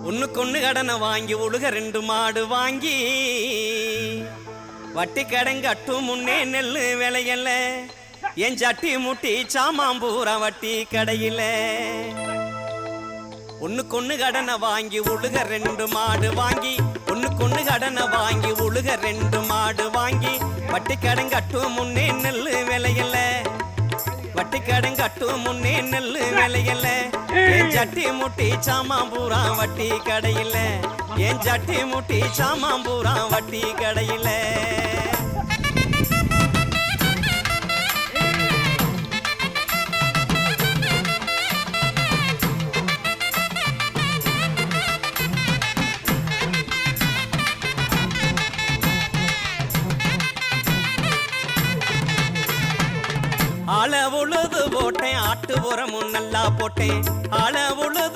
ஒண்ணுக்கொண்ணு கடனை வாங்கி உழுக 2 மாடு வாங்கி வட்டி கடன் கட்டும் முன்னே நெல்லு விளையல என் சட்டி முட்டி சாமாம்பூரா வட்டி கடையில ஒண்ணுக்கொண்ணு கடனை வாங்கி உழுக 2 மாடு வாங்கி ஒண்ணுக்கொண்ணு கடனை வாங்கி உழுக 2 மாடு வாங்கி வட்டி கடன் கட்டும் முன்னே நெல்லு விளையல வட்டி கடன் கட்டும் முன்னே நெல்லு விளையல என் சட்டி முட்டி சாமாம்பூரா வட்டி கடையில என் சட்டி முட்டி சாமாம்பூரா வட்டி கடையில ஆள உழுது போட்டேன் ஆட்டு உரமும் நல்லா போட்டேன் ஆள உழுது